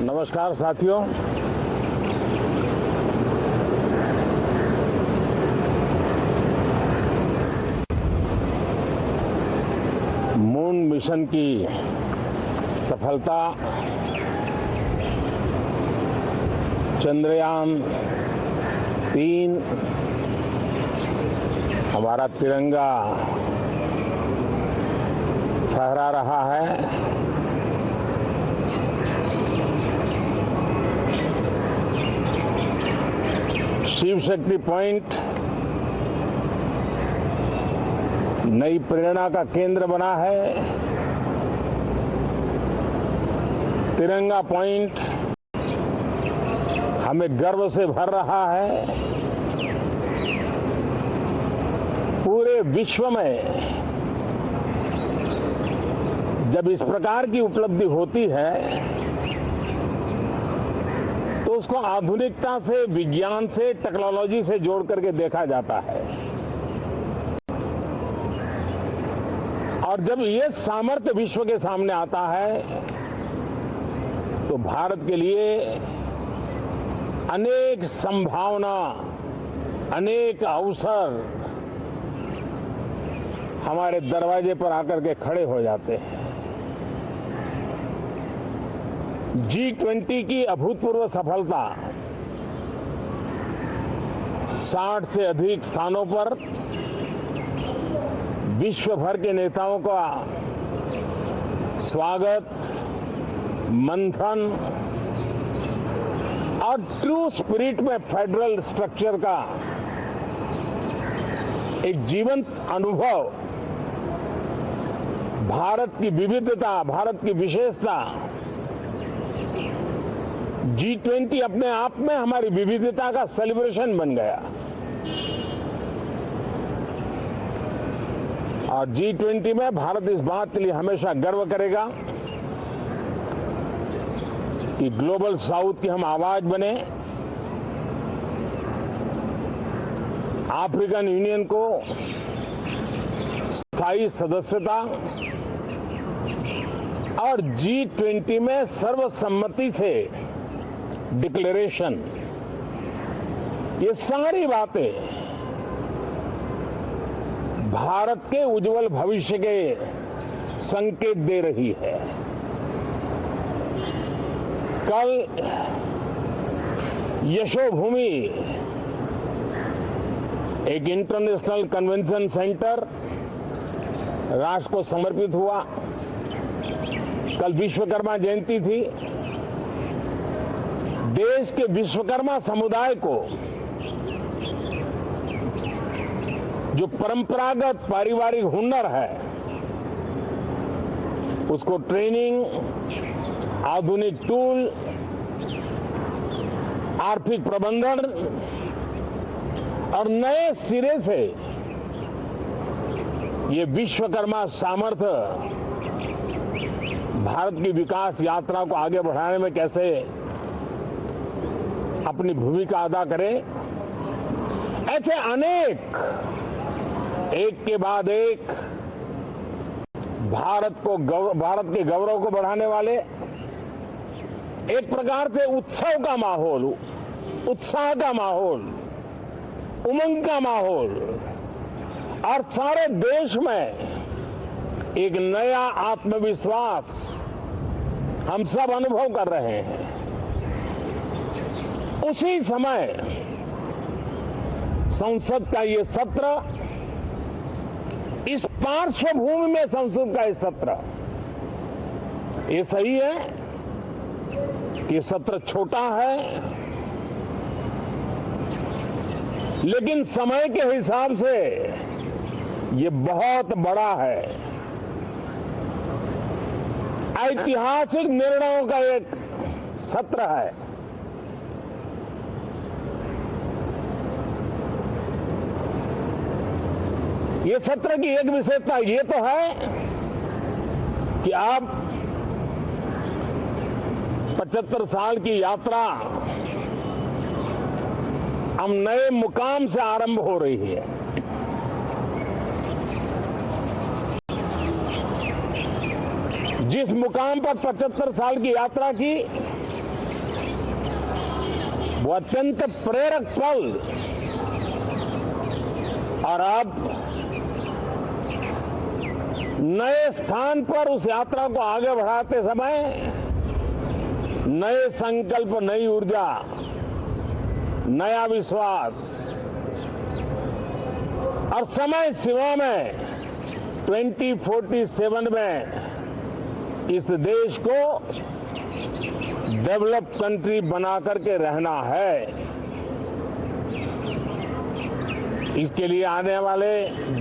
नमस्कार साथियों। Moon mission की सफलता, चंद्रयान 3 हमारा तिरंगा फहरा रहा है। शिव शक्ति पॉइंट नई प्रेरणा का केंद्र बना है। तिरंगा पॉइंट हमें गर्व से भर रहा है। पूरे विश्व में जब इस प्रकार की उपलब्धि होती है तो उसको आधुनिकता से, विज्ञान से, टेक्नोलॉजी से जोड़ करके देखा जाता है। और जब ये सामर्थ्य विश्व के सामने आता है तो भारत के लिए अनेक संभावना, अनेक अवसर हमारे दरवाजे पर आकर के खड़े हो जाते हैं। G20 की अभूतपूर्व सफलता, 60 से अधिक स्थानों पर विश्व भर के नेताओं का स्वागत, मंथन और ट्रू स्पिरिट में फेडरल स्ट्रक्चर का एक जीवंत अनुभव, भारत की विविधता, भारत की विशेषता। G20 अपने आप में हमारी विविधता का सेलिब्रेशन बन गया। और G20 में भारत इस बात के लिए हमेशा गर्व करेगा कि ग्लोबल साउथ की हम आवाज बने। अफ्रीकन यूनियन को स्थायी सदस्यता और G20 में सर्वसम्मति से डिक्लेरेशन, ये सारी बातें भारत के उज्जवल भविष्य के संकेत दे रही है। कल यशोभूमि एक इंटरनेशनल कन्वेंशन सेंटर राष्ट्र को समर्पित हुआ। कल विश्वकर्मा जयंती थी। देश के विश्वकर्मा समुदाय को जो परंपरागत पारिवारिक हुनर है उसको ट्रेनिंग, आधुनिक टूल, आर्थिक प्रबंधन और नए सिरे से ये विश्वकर्मा सामर्थ्य भारत की विकास यात्रा को आगे बढ़ाने में कैसे अपनी भूमिका अदा करे। ऐसे अनेक, एक के बाद एक भारत के गौरव को बढ़ाने वाले, एक प्रकार से उत्सव का माहौल, उत्साह का माहौल, उमंग का माहौल और सारे देश में एक नया आत्मविश्वास हम सब अनुभव कर रहे हैं। उसी समय संसद का ये सत्र, इस पार्श्वभूमि में संसद का ये सत्र, ये सही है कि सत्र छोटा है, लेकिन समय के हिसाब से ये बहुत बड़ा है। ऐतिहासिक निर्णयों का एक सत्र है। ये सत्र की एक विशेषता ये तो है कि अब 75 साल की यात्रा हम नए मुकाम से आरंभ हो रही है। जिस मुकाम पर 75 साल की यात्रा की वो अत्यंत प्रेरक पल और अब नए स्थान पर उस यात्रा को आगे बढ़ाते समय नए संकल्प, नई ऊर्जा, नया विश्वास और समय सीमा में 2047 में इस देश को डेवलप कंट्री बना करके रहना है। इसके लिए आने वाले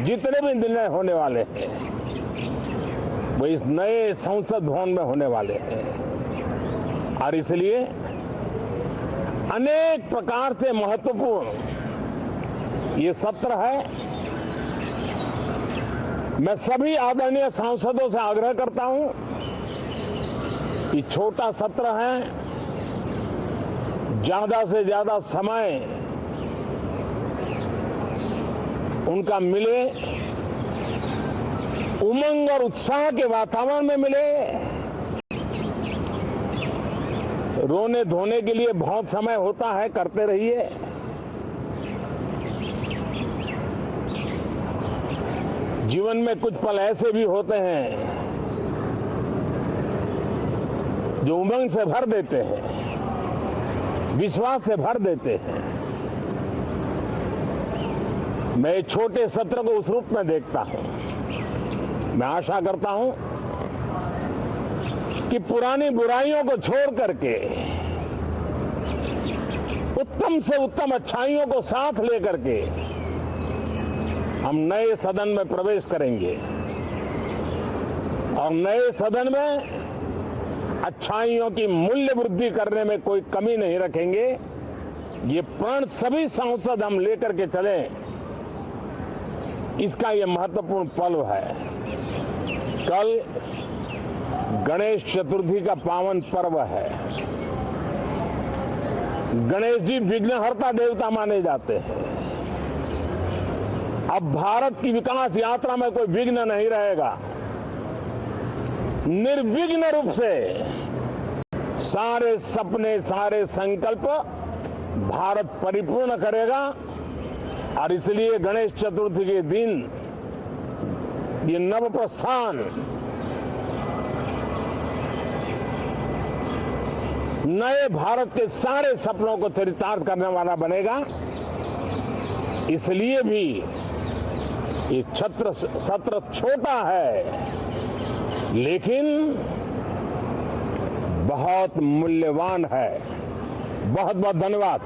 जितने भी निर्णय होने वाले हैं वो इस नए संसद भवन में होने वाले हैं और इसलिए अनेक प्रकार से महत्वपूर्ण ये सत्र है। मैं सभी आदरणीय सांसदों से आग्रह करता हूं कि छोटा सत्र है, ज्यादा से ज्यादा समय उनका मिले, उमंग और उत्साह के वातावरण में मिले। रोने धोने के लिए बहुत समय होता है, करते रहिए। जीवन में कुछ पल ऐसे भी होते हैं जो उमंग से भर देते हैं, विश्वास से भर देते हैं। मैं छोटे सत्र को उस रूप में देखता हूं। मैं आशा करता हूं कि पुरानी बुराइयों को छोड़ करके उत्तम से उत्तम अच्छाइयों को साथ लेकर के हम नए सदन में प्रवेश करेंगे और नए सदन में अच्छाइयों की मूल्य वृद्धि करने में कोई कमी नहीं रखेंगे। ये प्रण सभी सांसद हम लेकर के चलें, इसका ये महत्वपूर्ण पल है। कल गणेश चतुर्थी का पावन पर्व है। गणेश जी विघ्नहर्ता देवता माने जाते हैं। अब भारत की विकास यात्रा में कोई विघ्न नहीं रहेगा। निर्विघ्न रूप से सारे सपने, सारे संकल्प भारत परिपूर्ण करेगा और इसलिए गणेश चतुर्थी के दिन ये नव प्रस्थान नए भारत के सारे सपनों को चरितार्थ करने वाला बनेगा। इसलिए भी ये सत्र छोटा है लेकिन बहुत मूल्यवान है। बहुत बहुत धन्यवाद।